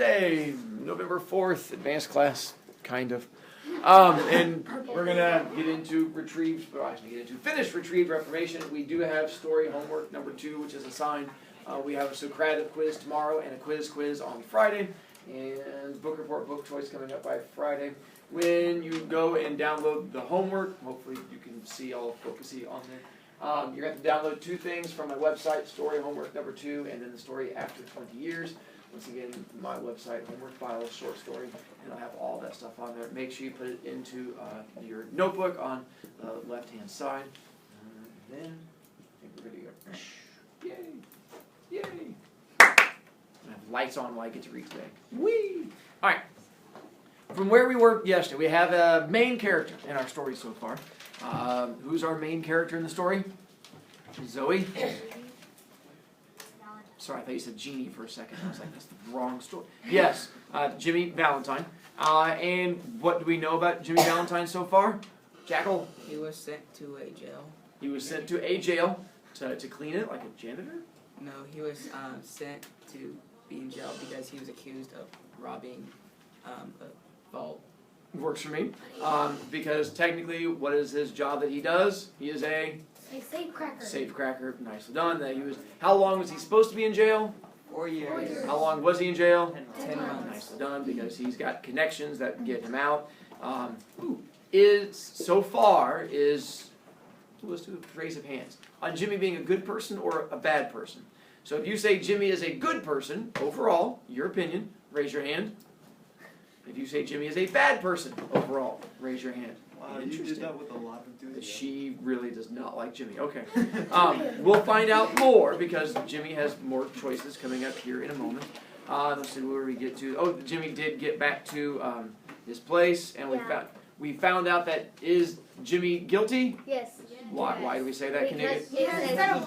Wednesday, November 4th, advanced class, kind of. And we're going to get into finished retrieved Reformation. We do have story homework number 2, which is assigned. We have a Socratic quiz tomorrow and a quiz on Friday. And book report, book choice coming up by Friday. When you go and download the homework, hopefully you can see all focusy on there. You're going to have to download 2 things from my website, story homework number 2, and then the story after 20 years. Once again, my website, homework file, short story, and I'll have all that stuff on there. Make sure you put it into your notebook on the left-hand side. And then, I think we're ready to go. Yay! Yay! I have lights on while I get to read today. Whee! All right. From where we were yesterday, we have a main character in our story so far. Who's our main character in the story? Zoe? Sorry, I thought you said Jeannie for a second. I was like, that's the wrong story. Yes, Jimmy Valentine. And what do we know about Jimmy Valentine so far? Jackal? He was sent to a jail. He was sent to a jail to clean it like a janitor? No, he was sent to be in jail because he was accused of robbing a vault. Works for me. Because technically, what is his job that he does? He is a safecracker. Safecracker. Nicely done. That he was. How long was he supposed to be in jail? 4 years. How long was he in jail? 10 months. Nicely done, because he's got connections that get him out. Let's do a raise of hands on Jimmy being a good person or a bad person. So if you say Jimmy is a good person overall, your opinion, raise your hand. If you say Jimmy is a bad person overall, raise your hand. Wow, you did that with a lot of enthusiasm. She really does not like Jimmy. Okay. We'll find out more because Jimmy has more choices coming up here in a moment. Let's see where we get to. Oh, Jimmy did get back to his place, and we found out that is Jimmy guilty? Yes. Why do we say that? Because he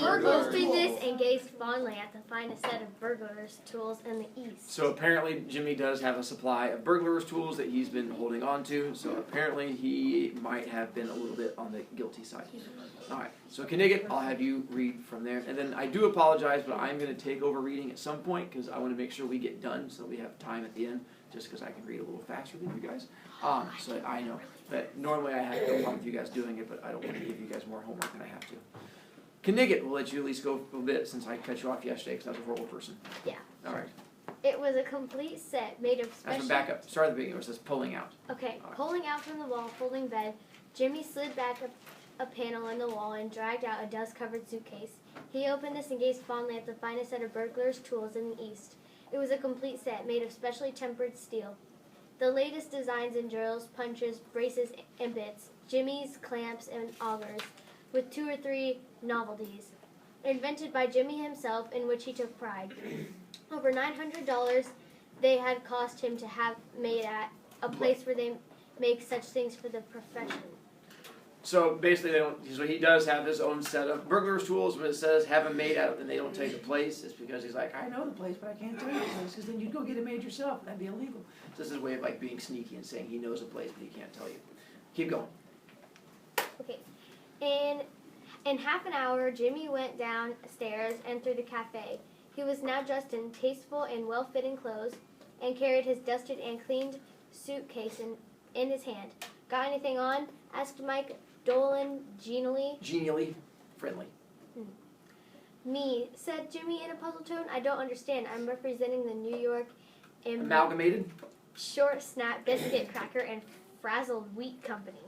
opened this and gave Fonley to find a set of burglars' tools in the east. So apparently Jimmy does have a supply of burglars' tools that he's been holding on to. So apparently he might have been a little bit on the guilty side. All right. So Knigget, I'll have you read from there. And then I do apologize, but I'm going to take over reading at some point because I want to make sure we get done so we have time at the end, just because I can read a little faster than you guys. So I know that normally I have no problem with you guys doing it, but I don't want to give you guys more homework than I have to. Knigget, we'll let you at least go a little bit since I cut you off yesterday because I was a horrible person. Yeah. All right. It was a complete set made of special... That's from back up. Start at the beginning. It says pulling out. Okay. Pulling out from the wall, folding bed, Jimmy slid back a panel in the wall and dragged out a dust-covered suitcase. He opened this and gazed fondly at the finest set of burglars' tools in the east. It was a complete set made of specially tempered steel. The latest designs in drills, punches, braces, and bits, jimmies, clamps, and augers, with 2 or 3 novelties, invented by Jimmy himself, in which he took pride. Over $900 they had cost him to have made at a place where they make such things for the profession. So basically, so he does have his own set of burglars' tools. When it says have them made out and they don't take the place, it's because he's like, I know the place, but I can't tell you the place because then you'd go get it made yourself, and that'd be illegal. So this is his way of like being sneaky and saying he knows a place, but he can't tell you. Keep going. Okay. In half an hour, Jimmy went downstairs and through the cafe. He was now dressed in tasteful and well-fitting clothes and carried his dusted and cleaned suitcase in his hand. Got anything on? Asked Mike Dolan genially. Genially friendly. Me, said Jimmy in a puzzled tone. I don't understand. I'm representing the New York Amalgamated? Short Snap Biscuit Cracker and Frazzled Wheat Company.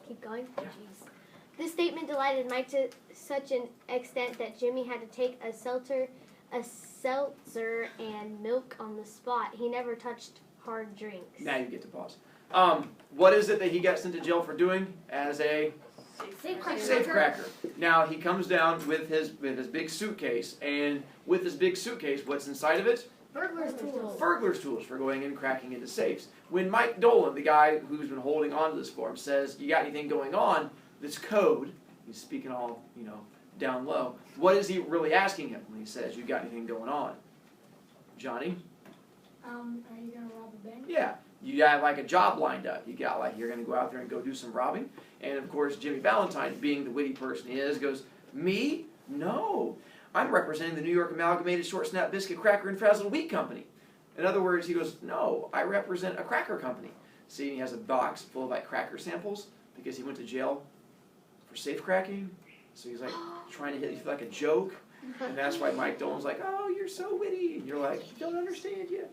Keep going? Yeah. Jeez. This statement delighted Mike to such an extent that Jimmy had to take a seltzer and milk on the spot. He never touched hard drinks. Now you get to pause. What is it that he got sent to jail for doing as a safecracker? Now he comes down with his big suitcase, and with his big suitcase, what's inside of it? Burglar's tools. Burglar's tools for going and cracking into safes. When Mike Dolan, the guy who's been holding on to this for him, says, "You got anything going on?" This code, he's speaking all down low. What is he really asking him when he says, "You got anything going on?" Johnny? Are you gonna rob a bank? Yeah. You got like a job lined up. You got like you're going to go out there and go do some robbing. And of course, Jimmy Valentine, being the witty person he is, goes, "Me? No. I'm representing the New York Amalgamated Short Snap Biscuit Cracker and Frazzled Wheat Company. In other words, he goes, no, I represent a cracker company. See, he has a box full of like cracker samples because he went to jail for safe cracking. So he's like trying to hit you like a joke. And that's why Mike Dolan's like, oh, you're so witty. And you're like, don't understand yet.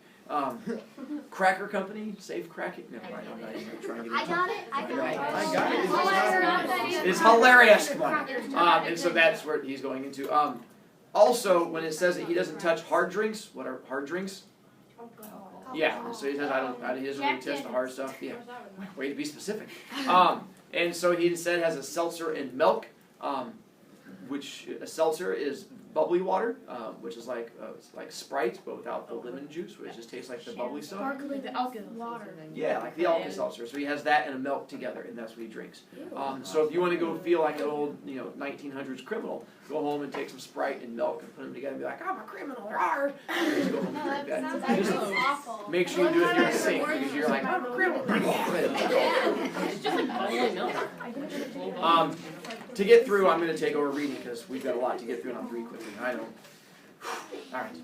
Cracker company, safe cracking. Never mind, I'm not even trying to get into it. I got it. It's hilarious. Come on. And so that's where he's going into. Also, when it says that he doesn't touch hard drinks, what are hard drinks? Yeah, so he says he doesn't really touch the hard stuff. Yeah, way to be specific. And so he instead has a seltzer and milk, which a seltzer is bubbly water, which is like Sprite but without the lemon juice, which just tastes like the bubbly stuff. Sparkling the Alka water. Yeah, like the Alka Seltzer. So he has that and a milk together, and that's what he drinks. So if you want to go feel like an old, 1900s criminal, go home and take some Sprite and milk and put them together and be like, I'm a criminal, rawr. And just go home and drink that. Just awful. make sure you do it near the sink because you're like, I'm a criminal. It's just like bubbly milk. To get through, I'm going to take over reading because we've got a lot to get through, and I'll read quickly. I know. All right.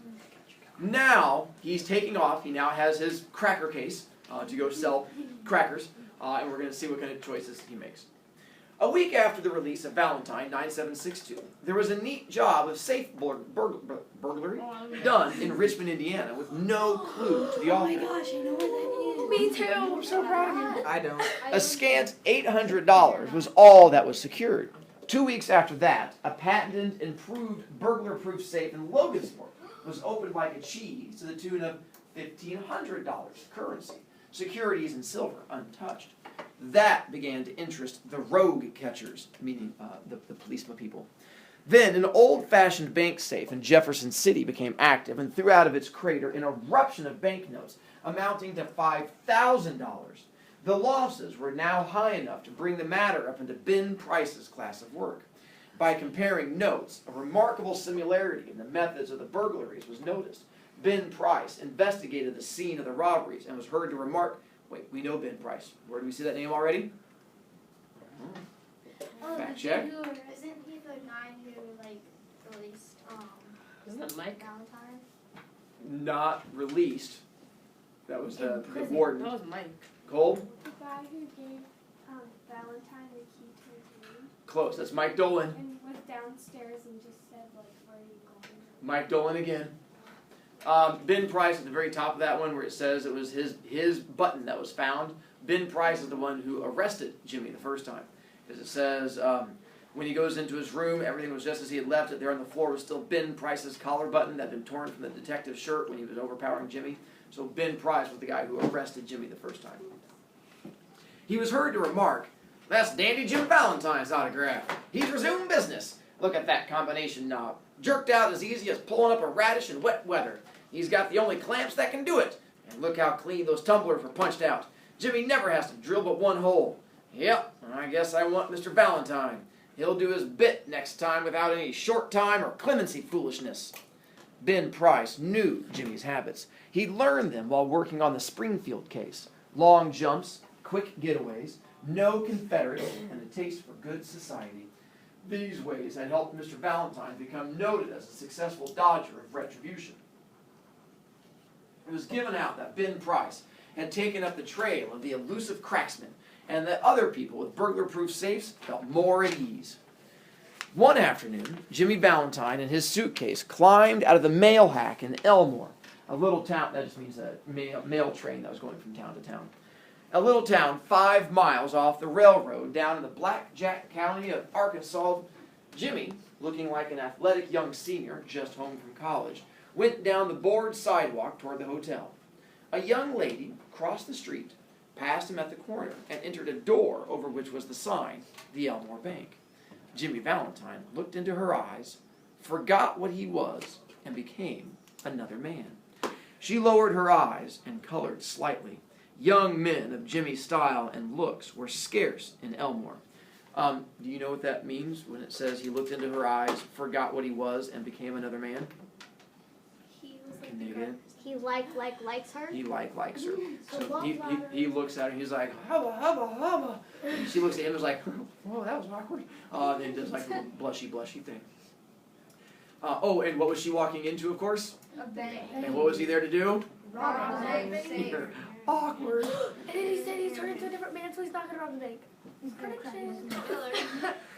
Now he's taking off. He now has his cracker case to go sell crackers, and we're going to see what kind of choices he makes. A week after the release of Valentine 9762, there was a neat job of safe burglary done in Richmond, Indiana, with no clue to the author. I know what that is. Me too. I'm so proud of you. I don't. A scant $800 was all that was secured. 2 weeks after that, a patented, improved burglar-proof safe in Logansport was opened like a cheese to the tune of $1,500 currency, securities and silver untouched. That began to interest the rogue catchers, meaning the policeman people. Then an old-fashioned bank safe in Jefferson City became active and threw out of its crater an eruption of banknotes amounting to $5,000. The losses were now high enough to bring the matter up into Ben Price's class of work. By comparing notes, a remarkable similarity in the methods of the burglaries was noticed. Ben Price investigated the scene of the robberies and was heard to remark, wait, we know Ben Price. Where do we see that name already? Fact check. Isn't he the guy who released Isn't that Mike? Valentine? Not released. That was the warden. That was Mike. Cole? The guy who gave Valentine the key to his room Close. That's Mike Dolan. and was downstairs and just said, where are you going? Mike Dolan again. Ben Price at the very top of that one where it says it was his button that was found. Ben Price is the one who arrested Jimmy the first time. Because it says when he goes into his room, everything was just as he had left it. There on the floor was still Ben Price's collar button that had been torn from the detective's shirt when he was overpowering Jimmy. So Ben Price was the guy who arrested Jimmy the first time. He was heard to remark, that's Dandy Jim Valentine's autograph. He's resumed business. Look at that combination knob. Jerked out as easy as pulling up a radish in wet weather. He's got the only clamps that can do it. And look how clean those tumblers were punched out. Jimmy never has to drill but one hole. Yep, I guess I want Mr. Valentine. He'll do his bit next time without any short time or clemency foolishness. Ben Price knew Jimmy's habits. He learned them while working on the Springfield case. Long jumps, quick getaways, no Confederates, and a taste for good society. These ways had helped Mr. Valentine become noted as a successful dodger of retribution. It was given out that Ben Price had taken up the trail of the elusive cracksman, and that other people with burglar-proof safes felt more at ease. One afternoon, Jimmy Valentine and his suitcase climbed out of the mail hack in Elmore, a little town, that just means a mail train that was going from town to town. A little town 5 miles off the railroad down in the Blackjack County of Arkansas. Jimmy, looking like an athletic young senior just home from college, went down the board sidewalk toward the hotel. A young lady crossed the street, passed him at the corner, and entered a door over which was the sign, the Elmore Bank. Jimmy Valentine looked into her eyes, forgot what he was, and became another man. She lowered her eyes and colored slightly. Young men of Jimmy's style and looks were scarce in Elmore. Do you know what that means when it says he looked into her eyes, forgot what he was, and became another man? He was Can you get it? He likes her? He likes her. So So what he looks at her and he's like, hubba, hubba, hubba. And she looks at him and is like, whoa, that was awkward. And does like a little blushy thing. Oh, and what was she walking into, of course? A bank. And what was he there to do? Rob the bank. Awkward. And then he said he's turned into a different man, so he's not gonna rob the bank.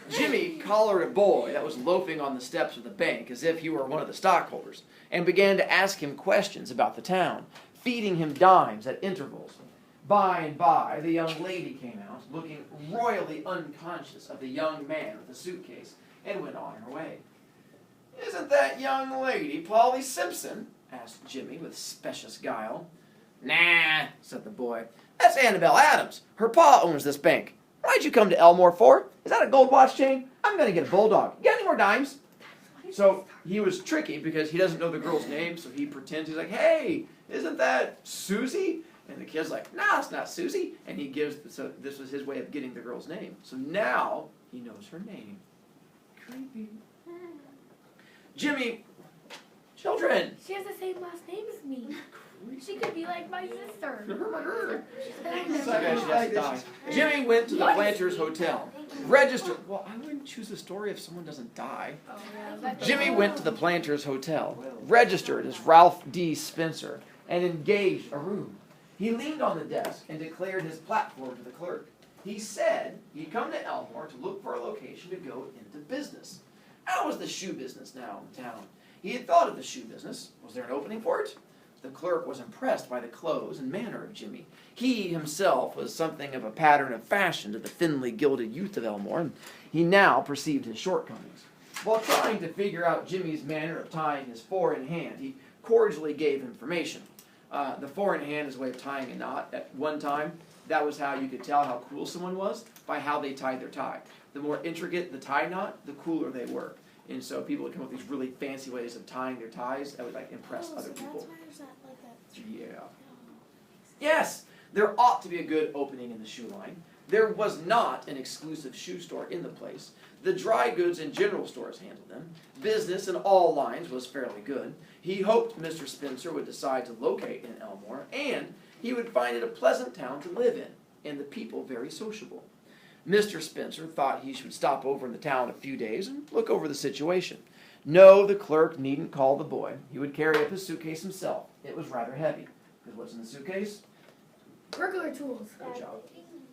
Jimmy collared a boy that was loafing on the steps of the bank as if he were one of the stockholders, and began to ask him questions about the town, feeding him dimes at intervals. By and by, the young lady came out, looking royally unconscious of the young man with the suitcase, and went on her way. "Isn't that young lady Polly Simpson?" asked Jimmy with specious guile. "Nah," said the boy. "That's Annabelle Adams. Her pa owns this bank. Why'd you come to Elmore for? Is that a gold watch chain? I'm going to get a bulldog. You got any more dimes?" So he was tricky because he doesn't know the girl's name, so he pretends he's like, "Hey, isn't that Susie?" And the kid's like, "Nah, it's not Susie." And he gives, so this was his way of getting the girl's name. So now he knows her name. Creepy. Jimmy, children. She has the same last name as me. She could be like my sister. Jimmy went to the Planters Hotel. Registered. Well, I wouldn't choose a story if someone doesn't die. Jimmy went to the Planters Hotel, registered as Ralph D. Spencer, and engaged a room. He leaned on the desk and declared his platform to the clerk. He said he'd come to Elmore to look for a location to go into business. How was the shoe business now in town? He had thought of the shoe business. Was there an opening for it? The clerk was impressed by the clothes and manner of Jimmy. He himself was something of a pattern of fashion to the thinly gilded youth of Elmore, and he now perceived his shortcomings. While trying to figure out Jimmy's manner of tying his four-in-hand, he cordially gave information. The four-in-hand is a way of tying a knot. At one time, that was how you could tell how cool someone was, by how they tied their tie. The more intricate the tie knot, the cooler they were. And so people would come up with these really fancy ways of tying their ties that would impress other people. Yeah. Yes, there ought to be a good opening in the shoe line. There was not an exclusive shoe store in the place. The dry goods and general stores handled them. Business in all lines was fairly good. He hoped Mr. Spencer would decide to locate in Elmore, and he would find it a pleasant town to live in, and the people very sociable. Mr. Spencer thought he should stop over in the town a few days and look over the situation. No, the clerk needn't call the boy. He would carry up his suitcase himself. It was rather heavy. Because what's in the suitcase? Burglar tools. Good job.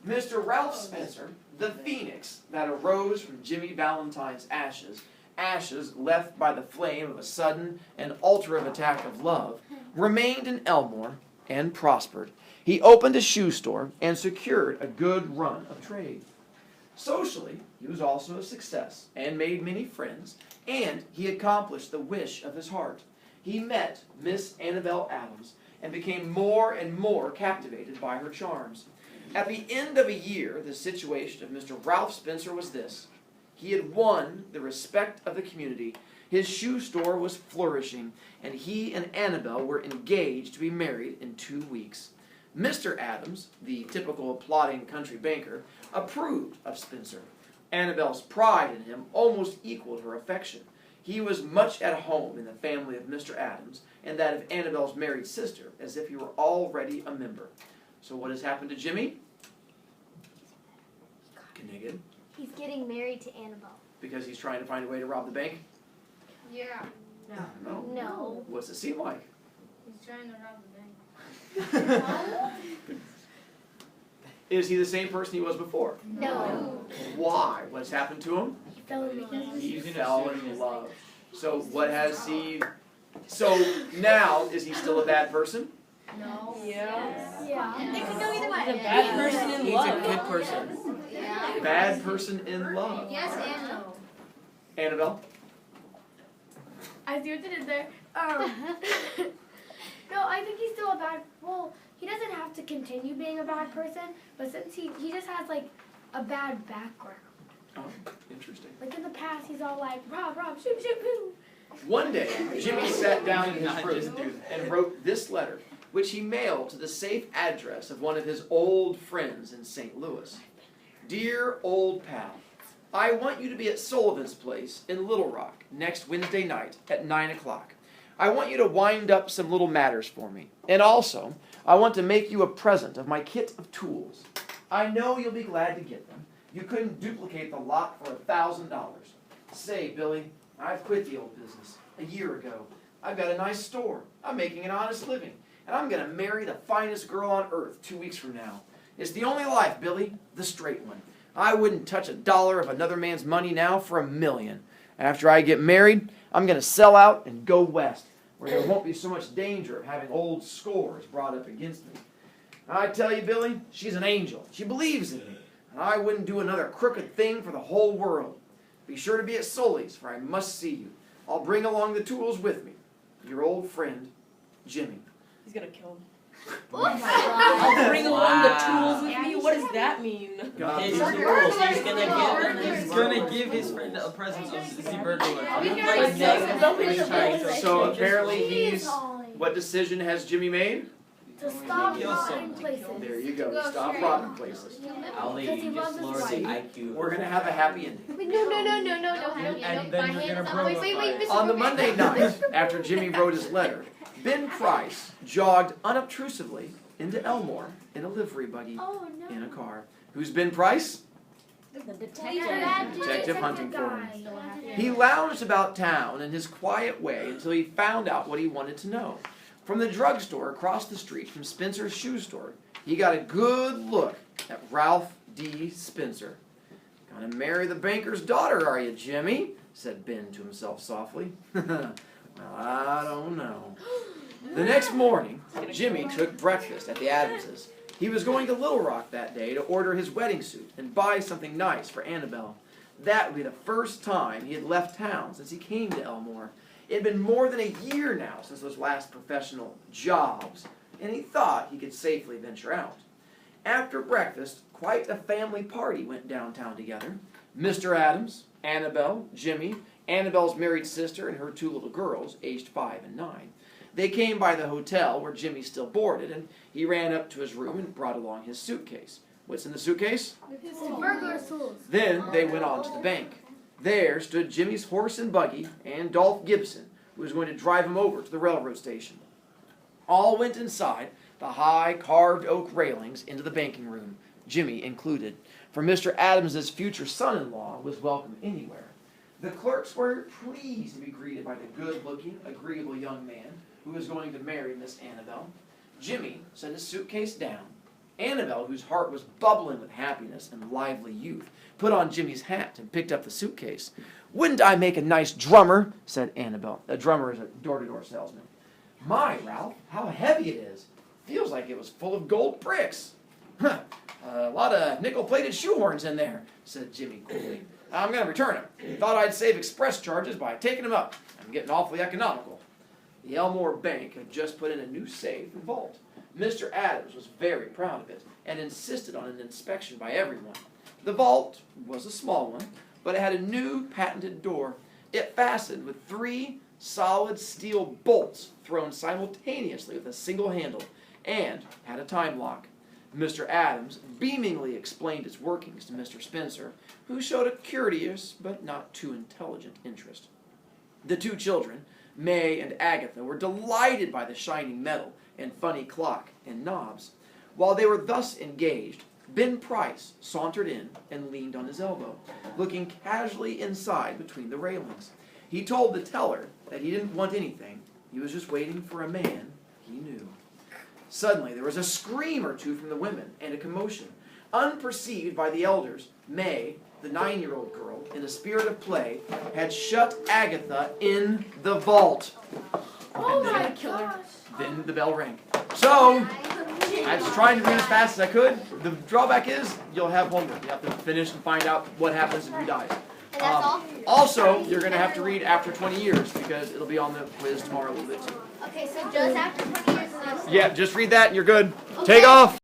Mr. Ralph Spencer, the phoenix that arose from Jimmy Valentine's ashes, ashes left by the flame of a sudden and ultra attack of love, remained in Elmore and prospered. He opened a shoe store and secured a good run of trade. Socially, he was also a success and made many friends, and he accomplished the wish of his heart. He met Miss Annabelle Adams and became more and more captivated by her charms. At the end of a year, the situation of Mr. Ralph Spencer was this. He had won the respect of the community. His shoe store was flourishing, and he and Annabelle were engaged to be married in 2 weeks. Mr. Adams, the typical plodding country banker, approved of Spencer. Annabelle's pride in him almost equaled her affection. He was much at home in the family of Mr. Adams and that of Annabelle's married sister, as if he were already a member. So what has happened to Jimmy? Knigget. He's getting married to Annabelle. Because he's trying to find a way to rob the bank? Yeah. No. No. What's it seem like? He's trying to rob the bank. Is he the same person he was before? No. Why? What's happened to him? He fell in love. He fell in love. So what has he... So now, is he still a bad person? No. Yeah. Yeah. It could go either way. He's a bad person in He's love. a good person. Yeah. Bad person in love. Yes and no. Annabelle? I see what you did there. No, I think he's still a bad. Well, he doesn't have to continue being a bad person, but since he just has like a bad background. Oh, interesting. Like in the past, he's all like rob, shoot, boo. One day, Jimmy sat down in his room and wrote this letter, which he mailed to the safe address of one of his old friends in St. Louis. Dear old pal, I want you to be at Sullivan's place in Little Rock next Wednesday night at 9 o'clock. I want you to wind up some little matters for me. And also, I want to make you a present of my kit of tools. I know you'll be glad to get them. You couldn't duplicate the lot for $1,000. Say, Billy, I've quit the old business. a year ago. I've got a nice store. I'm making an honest living. And I'm going to marry the finest girl on earth 2 weeks from now. It's the only life, Billy, the straight one. I wouldn't touch a dollar of another man's money now for a million. After I get married, I'm going to sell out and go west, where there won't be so much danger of having old scores brought up against me. I tell you, Billy, she's an angel. She believes in me, and I wouldn't do another crooked thing for the whole world. Be sure to be at Sully's, for I must see you. I'll bring along the tools with me. Your old friend, Jimmy. He's gonna kill him. Oh my I'll bring along the Wow. tools with me. What does that mean? God, His bless tools. you. He's gonna give his friend a present of the burglar. So apparently he's... What decision has Jimmy made? To stop Kill robbing someone. places. There you go. Stop robbing places. Ali, Because he you loves just his lowered the wife. IQ. We're going to have a happy ending. Wait, no, honey, And no, then my you're hand gonna is up. Wait, Brovicast. Mr. On the Brovicast. Monday night, after Jimmy wrote his letter, Ben Price jogged unobtrusively into Elmore in a livery buggy Oh no. in a car. Who's Ben Price? The Detective hunting for him. guy. He lounged about town in his quiet way until he found out what he wanted to know. From the drugstore across the street from Spencer's shoe store, he got a good look at Ralph D. Spencer. Gonna marry the banker's daughter, are you, Jimmy? Said Ben to himself softly. Well, I don't know. The next morning, Jimmy took breakfast at the Adamses. He was going to Little Rock that day to order his wedding suit and buy something nice for Annabelle. That would be the first time he had left town since he came to Elmore. It had been more than a year now since those last professional jobs, and he thought he could safely venture out. After breakfast, quite a family party went downtown together. Mr. Adams, Annabelle, Jimmy, Annabelle's married sister, and her 2 little girls, aged 5 and 9. They came by the hotel where Jimmy still boarded, and he ran up to his room and brought along his suitcase. What's in the suitcase? His burglar's tools. Then they went on to the bank. There stood Jimmy's horse and buggy and Dolph Gibson, who was going to drive him over to the railroad station. All went inside the high carved oak railings into the banking room, Jimmy included, for Mr. Adams's future son-in-law was welcome anywhere. The clerks were pleased to be greeted by the good-looking, agreeable young man who was going to marry Miss Annabelle. Jimmy set his suitcase down. Annabelle, whose heart was bubbling with happiness and lively youth, put on Jimmy's hat and picked up the suitcase. "Wouldn't I make a nice drummer?" said Annabelle. A drummer is a door-to-door salesman. "My, Ralph, how heavy it is. Feels like it was full of gold bricks." "Huh, a lot of nickel-plated shoehorns in there," said Jimmy coolly. "I'm going to return them. Thought I'd save express charges by taking them up. I'm getting awfully economical." The Elmore Bank had just put in a new safe and vault. Mr. Adams was very proud of it and insisted on an inspection by everyone. The vault was a small one, but it had a new patented door. It fastened with 3 solid steel bolts thrown simultaneously with a single handle and had a time lock. Mr. Adams beamingly explained its workings to Mr. Spencer, who showed a curious but not too intelligent interest. The 2 children, May and Agatha, were delighted by the shining metal and funny clock and knobs. While they were thus engaged, Ben Price sauntered in and leaned on his elbow, looking casually inside between the railings. He told the teller that he didn't want anything. He was just waiting for a man he knew. Suddenly, there was a scream or two from the women and a commotion. Unperceived by the elders, May, the 9-year-old girl, in a spirit of play, had shut Agatha in the vault. Oh And my then- gosh. Then the bell rang. So, I was trying to read as fast as I could. The drawback is you'll have homework. You have to finish and find out what happens and who dies. And that's all? Also, you're going to have to read after 20 years because it'll be on the quiz tomorrow a little bit too. Okay, so just after 20 years is Yeah, just read that and you're good. Take off.